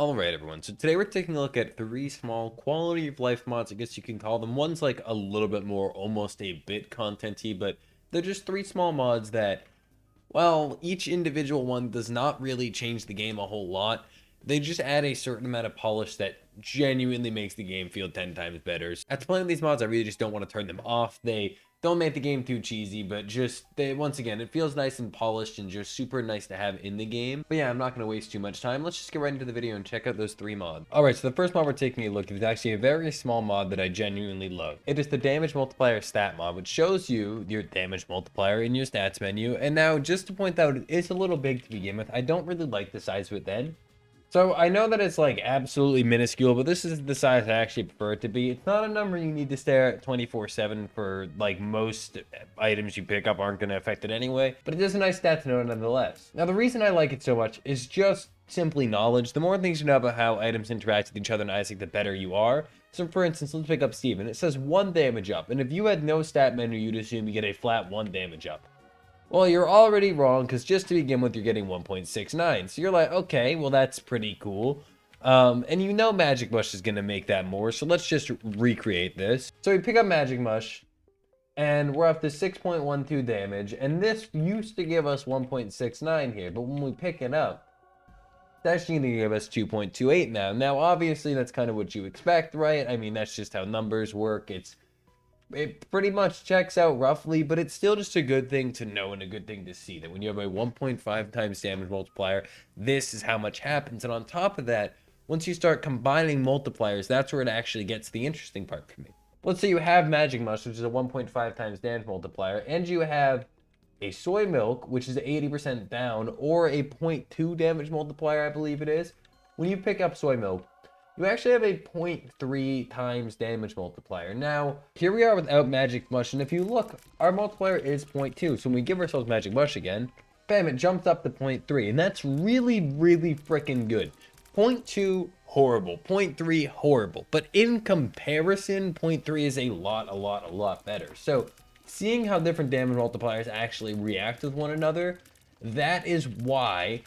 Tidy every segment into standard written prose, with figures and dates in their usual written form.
Alright everyone, so today we're taking a look at three small quality of life mods, I guess you can call them. One's like a little bit more almost a bit content-y, but they're just three small mods that, well, each individual one does not really change the game a whole lot. They just add a certain amount of polish that genuinely makes the game feel 10 times better. After playing these mods, I really just don't want to turn them off. They don't make the game too cheesy, but just, once again, it feels nice and polished and just super nice to have in the game. But yeah, I'm not going to waste too much time. Let's just get right into the video and check out those three mods. Alright, so the first mod we're taking a look at is actually a very small mod that I genuinely love. It is the damage multiplier stat mod, which shows you your damage multiplier in your stats menu. And now, just to point out, it's a little big to begin with. I don't really like the size of it then. So I know that it's like absolutely minuscule, but this is the size I actually prefer it to be. It's not a number you need to stare at 24/7 for, like, most items you pick up aren't going to affect it anyway, but it is a nice stat to know nonetheless. Now the reason I like it so much is just simply knowledge. The more things you know about how items interact with each other in Isaac, the better you are. So for instance, let's pick up Steven. It says 1 damage up, and if you had no stat menu, you'd assume you get a flat 1 damage up. Well, you're already wrong, because just to begin with, you're getting 1.69. So you're like, okay, well, that's pretty cool. And you know Magic Mush is going to make that more, so let's just recreate this. So we pick up Magic Mush, and we're up to 6.12 damage, and this used to give us 1.69 here, but when we pick it up, it's actually going to give us 2.28 now. Now, obviously, that's kind of what you expect, right? I mean, that's just how numbers work. It pretty much checks out roughly, but it's still just a good thing to know and a good thing to see that when you have a 1.5 times damage multiplier, this is how much happens. And on top of that, once you start combining multipliers, that's where it actually gets the interesting part for me. Let's say you have Magic Mush, which is a 1.5 times damage multiplier, and you have a Soy Milk, which is 80% down, or a 0.2 damage multiplier, I believe it is. When you pick up Soy Milk, you actually have a 0.3 times damage multiplier. Now, here we are without Magic Mush, and if you look, our multiplier is 0.2. So when we give ourselves Magic Mush again, bam, it jumps up to 0.3, and that's really, really freaking good. 0.2, horrible. 0.3, horrible. But in comparison, 0.3 is a lot better. So seeing how different damage multipliers actually react with one another, that is why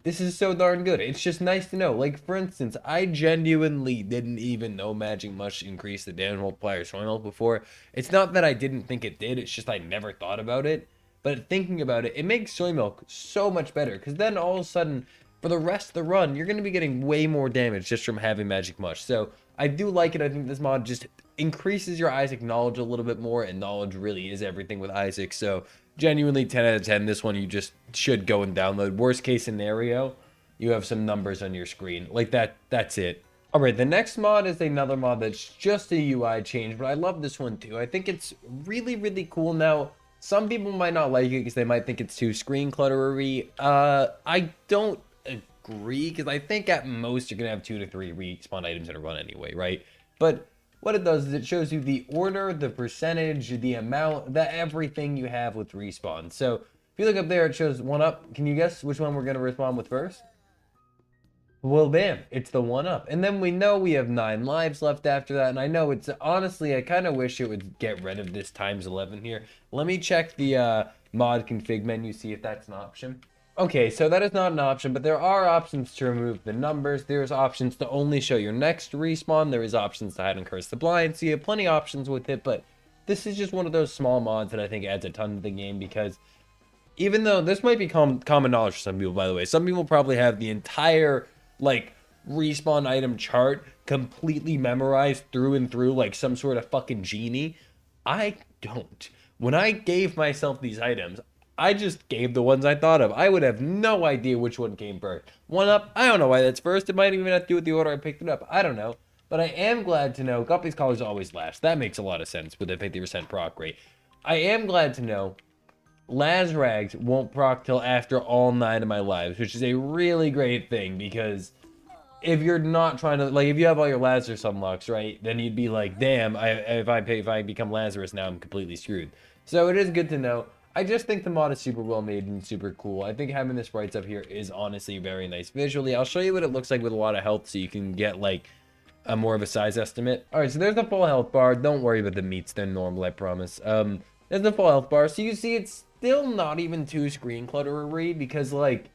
this is so darn good. It's just nice to know. Like, for instance, I genuinely didn't even know Magic Mush increased the damage multiplier Soy Milk before. It's not that I didn't think it did, it's just I never thought about it. But thinking about it, it makes Soy Milk so much better, because then all of a sudden, for the rest of the run, you're going to be getting way more damage just from having Magic Mush. So I do like it. I think this mod just increases your Isaac knowledge a little bit more, and knowledge really is everything with Isaac. So genuinely 10 out of 10. This one you just should go and download. Worst case scenario, you have some numbers on your screen. Like that's it. Alright, the next mod is another mod that's just a UI change, but I love this one too. I think it's really, really cool. Now, some people might not like it because they might think it's too screen cluttery. I don't agree, because I think at most you're going to have 2 to 3 respawn items in a run anyway, right? But what it does is it shows you the order, the percentage, the amount, everything you have with respawn. So if you look up there, it shows 1 up. Can you guess which one we're going to respawn with first? Well, bam, it's the 1 up. And then we know we have 9 lives left after that. And I know it's, honestly, I kind of wish it would get rid of this times 11 here. Let me check the mod config menu, see if that's an option. Okay, so that is not an option, but there are options to remove the numbers. There's options to only show your next respawn. There is options to hide and curse the blind. So you have plenty of options with it, but this is just one of those small mods that I think adds a ton to the game, because even though this might be common knowledge for some people, by the way, some people probably have the entire, like, respawn item chart completely memorized through and through like some sort of fucking genie. I don't. When I gave myself these items, I just gave the ones I thought of. I would have no idea which one came first. 1 up, I don't know why that's first. It might even have to do with the order I picked it up. I don't know. But I am glad to know Guppy's Collars always last. That makes a lot of sense with a 50% proc rate. I am glad to know Lazrags won't proc till after all 9 of my lives, which is a really great thing, because if you're not trying to, like, if you have all your Lazarus unlocks, right, then you'd be like, damn, if I become Lazarus now, I'm completely screwed. So it is good to know. I just think the mod is super well made and super cool. I think having the sprites up here is honestly very nice visually. I'll show you what it looks like with a lot of health so you can get like a more of a size estimate. All right, so there's the full health bar. Don't worry about the meats. They're normal, I promise. There's the full health bar. So you see it's still not even too screen cluttery, because like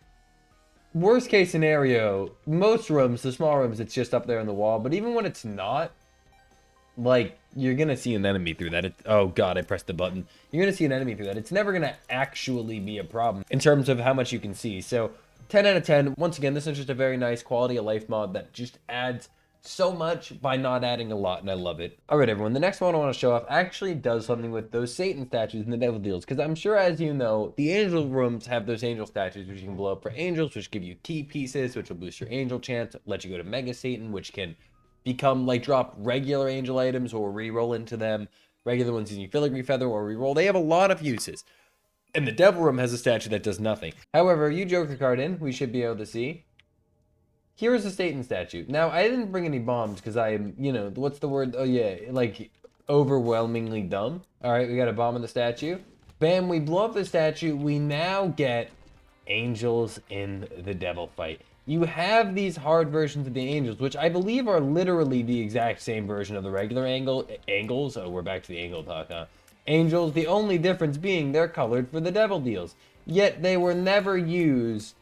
worst case scenario, most rooms, the small rooms, it's just up there on the wall. But even when it's not, like, you're gonna see an enemy through that. Oh god, I pressed the button. You're gonna see an enemy through that. It's never gonna actually be a problem in terms of how much you can see. So 10 out of 10. Once again, this is just a very nice quality of life mod that just adds so much by not adding a lot, and I love it. All right, everyone, the next one I want to show off actually does something with those Satan statues and the devil deals, because I'm sure, as you know, the angel rooms have those angel statues, which you can blow up for angels, which give you key pieces, which will boost your angel chance, let you go to Mega Satan, which can become, like, drop regular angel items or re-roll into them, regular ones using filigree feather or re-roll. They have a lot of uses. And the devil room has a statue that does nothing. However, you joke the card in, we should be able to see. Here is a Satan statue. Now, I didn't bring any bombs because I'm, you know, what's the word? Oh, yeah, like, overwhelmingly dumb. All right, we got a bomb in the statue. Bam, we blow up the statue. We now get angels in the devil fight. You have these hard versions of the angels, which I believe are literally the exact same version of the regular angles. Oh, we're back to the angle talk, huh? Angels, the only difference being they're colored for the devil deals. Yet they were never used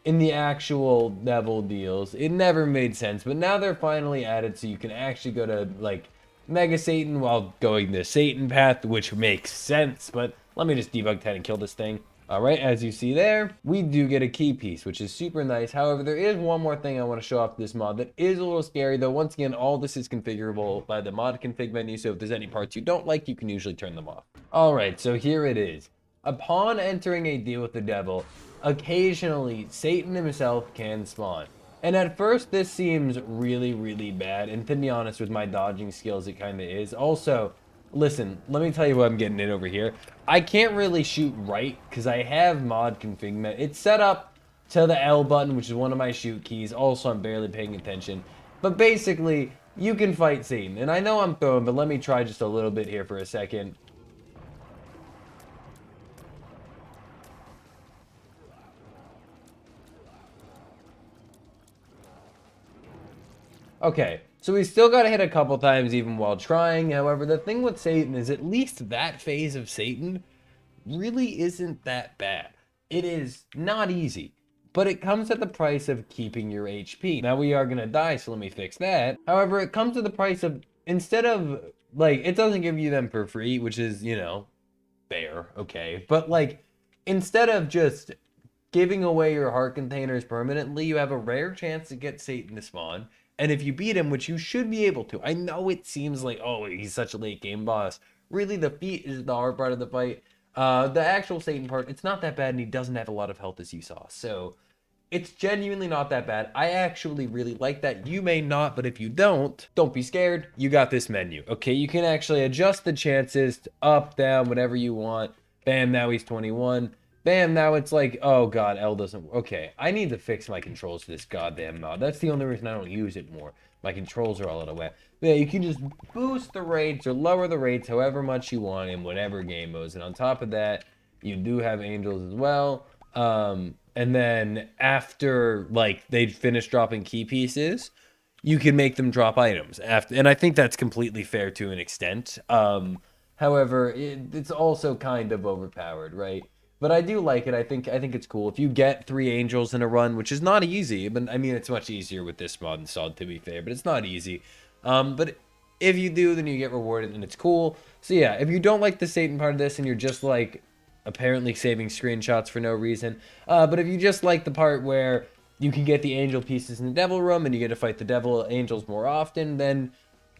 in the actual devil deals. It never made sense, but now they're finally added so you can actually go to, like, Mega Satan while going the Satan path, which makes sense. But let me just debug 10 and kill this thing. All right, as you see there, we do get a key piece, which is super nice. However, there is one more thing I want to show off this mod that is a little scary, though. Once again, all this is configurable by the mod config menu, so if there's any parts you don't like, you can usually turn them off. All right, so here it is. Upon entering a deal with the devil, occasionally Satan himself can spawn. And at first this seems really, really bad, and to be honest, with my dodging skills, it kind of is. Also, listen, let me tell you what I'm getting in over here. I can't really shoot right because I have mod config. It's set up to the L button, which is one of my shoot keys. Also, I'm barely paying attention. But basically, you can fight Satan. And I know I'm throwing, but let me try just a little bit here for a second. Okay, so we still got to hit a couple times even while trying. However, the thing with Satan is at least that phase of Satan really isn't that bad. It is not easy, but it comes at the price of keeping your HP. Now we are going to die, so let me fix that. However, it comes at the price of, instead of, like, it doesn't give you them for free, which is, you know, fair, okay. But, like, instead of just giving away your heart containers permanently, you have a rare chance to get Satan to spawn. And if you beat him, which you should be able to, I know it seems like, oh, he's such a late game boss. Really, the feat is the hard part of the fight. The actual Satan part, it's not that bad, and he doesn't have a lot of health, as you saw. So it's genuinely not that bad. I actually really like that. You may not, but if you don't be scared. You got this menu. Okay, you can actually adjust the chances up, down, whatever you want. Bam, now he's 21. Bam, now it's like, oh god, L doesn't. Okay, I need to fix my controls for this goddamn mod. That's the only reason I don't use it more. My controls are all out of whack. But yeah, you can just boost the rates or lower the rates however much you want in whatever game modes. And on top of that, you do have angels as well. And then after, like, they finish dropping key pieces, you can make them drop items. And I think that's completely fair to an extent. However, it's also kind of overpowered, right? But I do like it. I think it's cool. If you get 3 angels in a run, which is not easy, but I mean, it's much easier with this mod installed, to be fair, but it's not easy. But if you do, then you get rewarded, and it's cool. So yeah, if you don't like the Satan part of this, and you're just, like, apparently saving screenshots for no reason, but if you just like the part where you can get the angel pieces in the devil room, and you get to fight the devil angels more often, then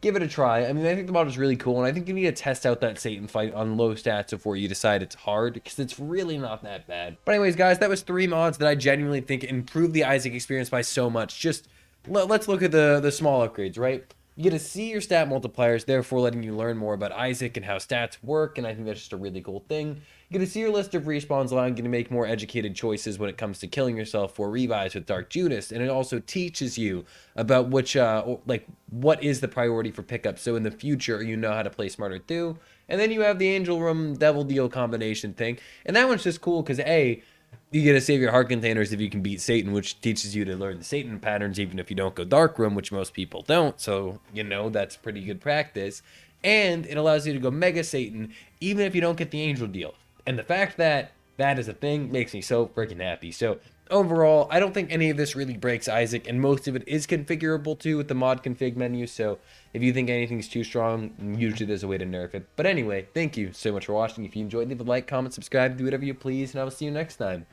give it a try. I mean, I think the mod is really cool, and I think you need to test out that Satan fight on low stats before you decide it's hard, because it's really not that bad. But anyways, guys, that was 3 mods that I genuinely think improve the Isaac experience by so much. Just, let's look at the small upgrades, right? You get to see your stat multipliers, therefore letting you learn more about Isaac and how stats work, and I think that's just a really cool thing. You get to see your list of respawns, allowing you to make more educated choices when it comes to killing yourself for revives with Dark Judas, and it also teaches you about which, like, what is the priority for pickup, so in the future you know how to play smarter too. And then you have the Angel Room Devil Deal combination thing, and that one's just cool because A, you get to save your heart containers if you can beat Satan, which teaches you to learn the Satan patterns even if you don't go Dark Room, which most people don't, so, you know, that's pretty good practice. And it allows you to go Mega Satan even if you don't get the Angel Deal. And the fact that that is a thing, makes me so freaking happy. So overall, I don't think any of this really breaks Isaac, and most of it is configurable too with the mod config menu. So if you think anything's too strong, usually there's a way to nerf it. But anyway, thank you so much for watching. If you enjoyed, leave a like, comment, subscribe, do whatever you please, and I will see you next time.